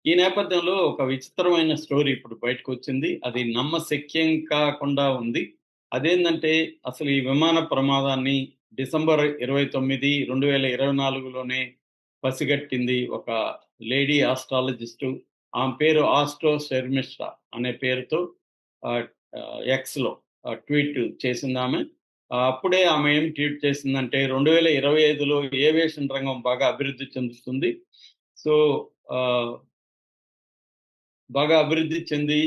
ఈ నేపథ్యంలో ఒక విచిత్రమైన స్టోరీ ఇప్పుడు బయటకొచ్చింది. అది నమ్మశక్యం కాకుండా ఉంది. అదేందంటే అసలు ఈ విమాన ప్రమాదాన్ని డిసెంబర్ 29, 2024లోనే పసిగట్టింది ఒక లేడీ ఆస్ట్రాలజిస్టు. ఆమె పేరు ఆస్ట్రో శర్మిష్ఠ అనే పేరుతో ఆహ్, ఎక్స్‌లో ట్వీట్ చేసిందామె. అప్పుడే ఆమె ఏం ట్వీట్ చేసిందంటే 2025లో ఏవియేషన్ రంగం బాగా అభివృద్ధి చెందుతుంది. సో, ఆహ్ బాగా అభివృద్ధి చెంది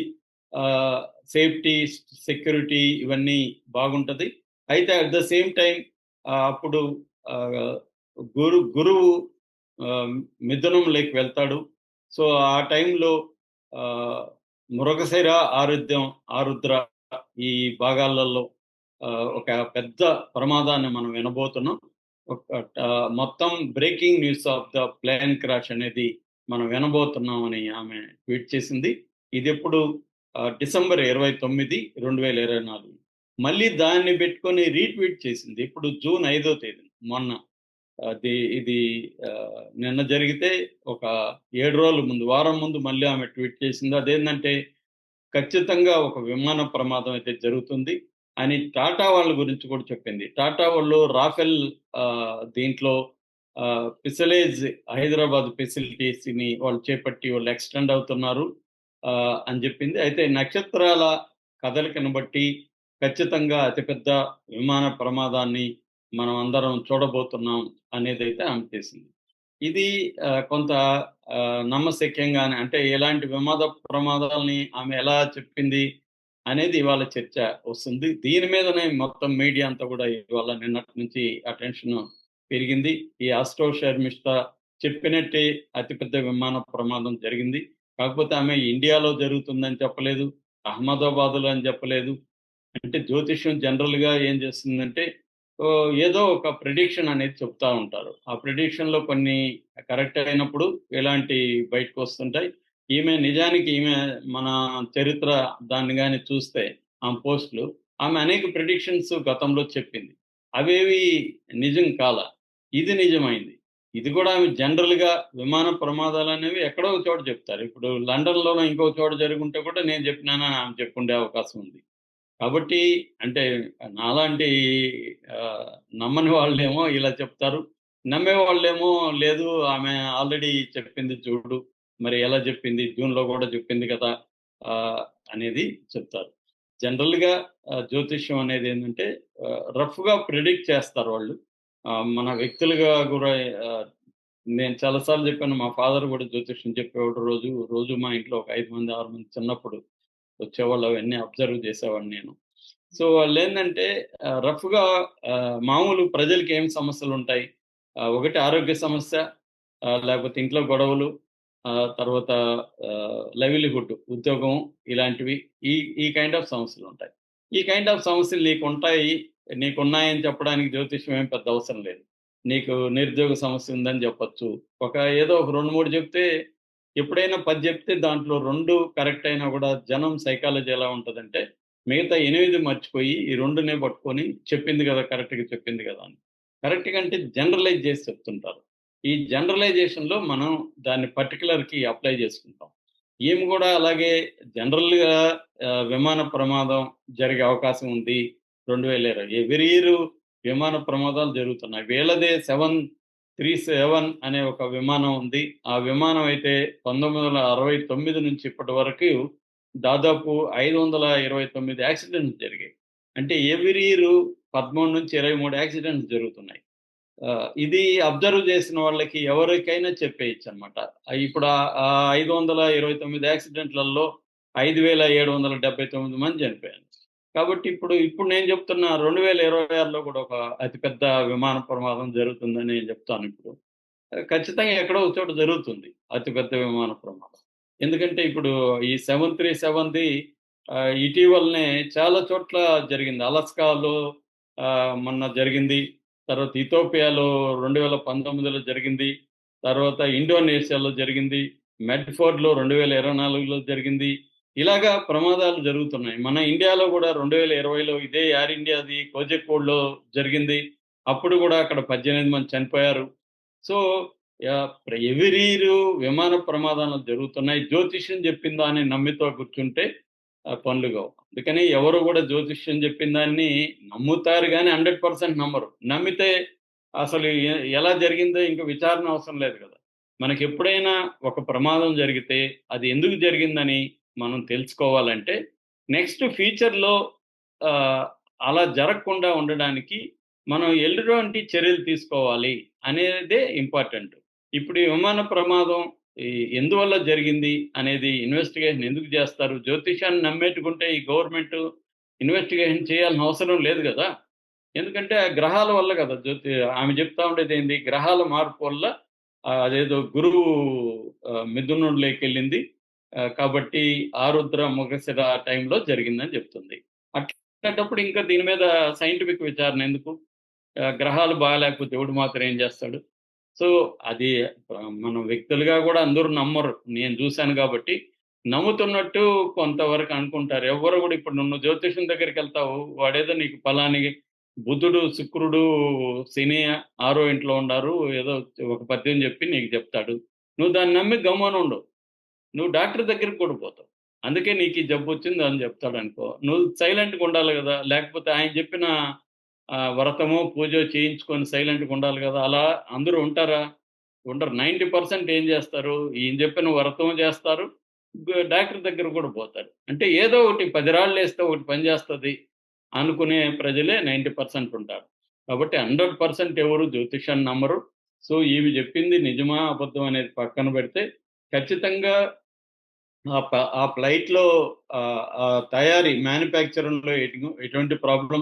ఆహ్, సేఫ్టీ, సెక్యూరిటీ ఇవన్నీ బాగుంటది. అయితే అట్ ద సేమ్ టైమ్ అప్పుడు ఆహ్, గురువు ఆహ్, మిథునంలోకి వెళ్తాడు. సో, ఆ టైంలో ఆహ్, మృగశిర, ఆరుద్ర ఈ భాగాలలో ఒక పెద్ద ప్రమాదాన్ని మనం వినబోతున్నాం. ఒక మొత్తం breaking news of the plane crash అనేది మనం వినబోతున్నామని ఆమె ట్వీట్ చేసింది. ఇదెప్పుడు డిసెంబర్ 29, 2024. మళ్ళీ దాన్ని పెట్టుకొని రీట్వీట్ చేసింది. ఇప్పుడు జూన్ 5వ తేదీ మొన్న. ఇది నిన్న జరిగితే ఒక 7 రోజుల ముందు, వారం ముందు మళ్ళీ ఆమె ట్వీట్ చేసింది. అదేందంటే ఖచ్చితంగా ఒక విమాన ప్రమాదం అయితే జరుగుతుంది అని టాటా వాళ్ళ గురించి కూడా చెప్పింది. టాటా వాళ్ళు రాఫెల్ దీంట్లో ఫిసలేజ్ హైదరాబాద్ ఫెసిలిటీస్‌ని వాళ్ళు చేపట్టి వాళ్ళు ఎక్స్‌టెండ్ అవుతున్నారు అని చెప్పింది. అయితే నక్షత్రాల కదలికను బట్టి ఖచ్చితంగా అతిపెద్ద విమాన ప్రమాదాన్ని మనం అందరం చూడబోతున్నాం అనేదైతే ఆమె చేసింది. ఇది కొంత నమ్మశక్యంగానే అంటే ఎలాంటి ప్రమాదాల్ని ఆమె ఎలా చెప్పింది అనేది ఇవాళ చర్చ వస్తుంది. దీని మీదనే మొత్తం మీడియా అంతా కూడా ఇవాళ నిన్నటి నుంచి అటెన్షన్ పెరిగింది. ఈ ఆస్ట్రో శర్మిష్ఠ చెప్పినట్టే అతిపెద్ద విమాన ప్రమాదం జరిగింది. కాకపోతే ఆమె ఇండియాలో జరుగుతుందని చెప్పలేదు. అహ్మదాబాద్‌లో అని చెప్పలేదు. అంటే జ్యోతిష్యం జనరల్‌గా ఏం చేస్తుందంటే ఏదో ఒక ప్రిడిక్షన్ అనేది చెప్తా ఉంటారు. ఆ ప్రిడిక్షన్‌లో కొన్ని కరెక్ట్ అయినప్పుడు ఇలాంటి బయటకొస్తుంటాయి. ఈమె మన చరిత్ర దాన్ని గాని చూస్తే ఆమె పోస్ట్‌లు, ఆమె అనేక ప్రిడిక్షన్స్ గతంలో చెప్పింది. అవేవి నిజం కాల. ఇది నిజమైంది. ఇది కూడా ఆమె జనరల్‌గా విమాన ప్రమాదాలనేవి ఎక్కడో ఒక చోట చెప్తారు. ఇప్పుడు లండన్‌లోనో ఇంకో చోట జరిగుంటే కూడా నేను చెప్పినానని ఆమె చెప్పుండే అవకాశం ఉంది. కాబట్టి అంటే నాలాంటి ఆహ్, నమ్మని వాళ్ళేమో ఇలా చెప్తారు. నమ్మేవాళ్ళేమో లేదు ఆమె ఆల్రెడీ చెప్పింది చూడు. మరి ఎలా చెప్పింది? జూన్‌లో గూడా చెప్పింది కదా! ఆహ్, అనేది చెప్తారు. జనరల్‌గా జ్యోతిష్యం అనేదేంటంటే రఫ్‌గా ప్రిడిక్ట్ చేస్తారు వాళ్ళు. మన వ్యక్తులుగా గూడా ఆహ్, నేను చాలా సార్లు చెప్పాను. మా ఫాదర్ గూడా జ్యోతిష్యం చెప్పేవాడు రోజు మా ఇంట్లో ఒక 5 మంది, 6 మంది చిన్నప్పుడు వచ్చేవాళ్ళు. అవన్నీ అబ్జర్వ్ చేసేవాడిని నేను. సో, వాళ్ళేందంటే రఫ్‌గా మామూలు ప్రజలకి ఏం సమస్యలుంటాయి? ఒకటి ఆరోగ్య సమస్య, లేకపోతే ఇంట్లో గొడవలు, తర్వాత లైవ్లీహుడ్ ఉద్యోగం ఇలాంటివి. ఈ ఈ కైండ్ ఆఫ్ సమస్యలుంటాయి. ఈ కైండ్ ఆఫ్ సమస్యలు నీకున్నాయని చెప్పడానికి జ్యోతిష్యం ఏం పెద్ద అవసరం లేదు. నీకు నిరుద్యోగ సమస్య ఉందని చెప్పొచ్చు. ఏదో ఒక 2, 3 చెప్తే ఎప్పుడైనా 10 చెప్తే దాంట్లో 2 కరెక్ట్ అయినా గూడా జనం సైకాలజీ ఎలా ఉంటదంటే మిగతా 8 మర్చిపోయి ఈ 2నే పట్టుకొని చెప్పింది గదా! కరెక్ట్‌గా చెప్పింది గదా! అని. కరెక్ట్‌గా అంటే జనరలైజ్ జేసి చెప్తుంటారు. ఈ జనరలైజేషన్‌లో మనం దాన్ని పర్టిక్యులర్‌కి అప్లై జేసుకుంటాం. ఈమె గూడా అలాగే జనరల్‌గా విమాన ప్రమాదం జరిగే అవకాశం ఉంది. 2020 ఎవ్రీ ఇయర్ విమాన ప్రమాదాలు జరుగుతున్నాయి. వీళ్ళదే 737 అనే ఒక విమానం ఉంది. ఆ విమానం అయితే 1969 నుంచి ఇప్పటి వరకు దాదాపు 529 యాక్సిడెంట్స్ జరిగాయి. అంటే ఎవ్రీ ఇయర్ 13-23 యాక్సిడెంట్స్ జరుగుతున్నాయి. ఇది అబ్జర్వ్ చేసిన వాళ్ళకి ఎవరికైనా చెప్పేయొచ్చనమాట. ఇప్పుడు 529 యాక్సిడెంట్‌లలో 5,779 మంది చనిపోయారు. కాబట్టి ఇప్పుడు నేను చెప్తున్న 2026లో కూడా ఒక అతిపెద్ద విమాన ప్రమాదం జరుగుతుందని నేను చెప్తానిప్పుడు. ఖచ్చితంగా ఎక్కడో ఒక చోట జరుగుతుంది. అతి పెద్ద విమాన ప్రమాదం. ఎందుకంటే ఇప్పుడు ఈ 737ది ఇటీవలనే చాలా చోట్ల జరిగింది. అలస్కాలో మొన్న జరిగింది. తర్వాత ఇథియోపియాలో 2019లో జరిగింది. తర్వాత ఇండోనేషియాలో జరిగింది. మెడ్‌ఫోర్డ్‌లో 2024లో జరిగింది. ఇలాగా ప్రమాదాలు జరుగుతున్నాయి. మన ఇండియాలో గూడా 2020లో ఇదే ఎయిర్ ఇండియాది కోజికోడ్‌లో జరిగింది. అప్పుడు గూడా అక్కడ 18 మంది చనిపోయారు. సో, ఎవ్రీ ఇయర్ విమాన ప్రమాదాలు జరుగుతున్నాయి. జ్యోతిష్యం చెప్పిందా అని నమ్మితో కూర్చుంటే పనులు కావు. అందుకని ఎవరు కూడా జ్యోతిష్యం చెప్పిన దాన్ని నమ్ముతారు గానీ 100% నమ్మరు. నమ్మితే అసలు ఎలా జరిగిందో ఇంక విచారణ అవసరం లేదు కదా! మనకెప్పుడైనా ఒక ప్రమాదం జరిగితే అది ఎందుకు జరిగిందని మనం తెలుసుకోవాలంటే నెక్స్ట్ ఫ్యూచర్‌లో ఆహ్, అలా జరగకుండా ఉండడానికి మనం ఎటువంటి చర్యలు తీసుకోవాలి అనేదే ఇంపార్టెంట్. ఇప్పుడు ఈ విమాన ప్రమాదం ఈ ఎందువల్ల జరిగింది అనేది ఇన్వెస్టిగేషన్ ఎందుకు జేస్తారు? జ్యోతిష్యాన్ని నమ్మేట్టుకుంటే ఈ గవర్నమెంటు ఇన్వెస్టిగేషన్ చేయాల్సిన అవసరం లేదు గదా! ఎందుకంటే ఆ గ్రహాల వల్ల గదా! ఆమె జెప్తా ఉండేదేంది గ్రహాల మార్పు వల్ల అదేదో గురువు మిథునంలోకెళ్ళింది. కాబట్టి ఆరుద్ర, మృగశిర టైంలో జరిగిందని జెప్తుంది. అట్లాంటప్పుడు ఇంకా దీని మీద సైంటిఫిక్ విచారణ ఎందుకు? గ్రహాలు బాగాలేకపోతే దేవుడు మాత్రం ఏం జేస్తాడు? సో, అది మనం వ్యక్తులుగా గూడా అందరూ నమ్మరు. నేను జూసాను గాబట్టి, నమ్ముతున్నట్టు కొంతవరకు అనుకుంటారు. ఎవ్వరు గూడా ఇప్పుడు నువ్వు జ్యోతిష్యం దగ్గరికెళ్తావు. వాడేదో నీకు పలాని బుధుడు, శుక్రుడు, శని ఆరో ఇంట్లో ఉండారు. ఏదో ఒక పద్యం జెప్పి నీకు జెప్తాడు. నువ్వు దాన్ని నమ్మి గమ్మునుండు. నువ్వు డాక్టర్ దగ్గరికి కూడా పోతావు. అందుకే నీకు ఈ జబ్బొచ్చింది అని జెప్తాడనుకో. నువ్వు సైలెంట్‌గా ఉండాలి గదా! లేకపోతే ఆయన జెప్పిన వ్రతమో, పూజో చేయించుకొని సైలెంట్‌గా ఉండాలి గదా! అలా అందరూ ఉంటారా? ఉండరు. 90% ఏం జేస్తారు? ఈయన జెప్పిన వ్రతం జేస్తారు. డాక్టర్ దగ్గరికి గూడా పోతారు. అంటే ఏదో ఒకటి 10 రాళ్ళేస్తే ఒకటి పని జేస్తది అనుకునే ప్రజలే 90% ఉంటారు. కాబట్టి 100% ఎవరు జ్యోతిష్యాన్ని నమ్మరు. సో, ఈమె జెప్పింది నిజమా? అబద్ధమా? అనేది పక్కన బెడితే ఖచ్చితంగా ఆ ఫ్లైట్‌లో ఆ తయారీ మ్యానుఫ్యాక్చరింగ్‌లో ఎటువంటి ప్రాబ్లమ్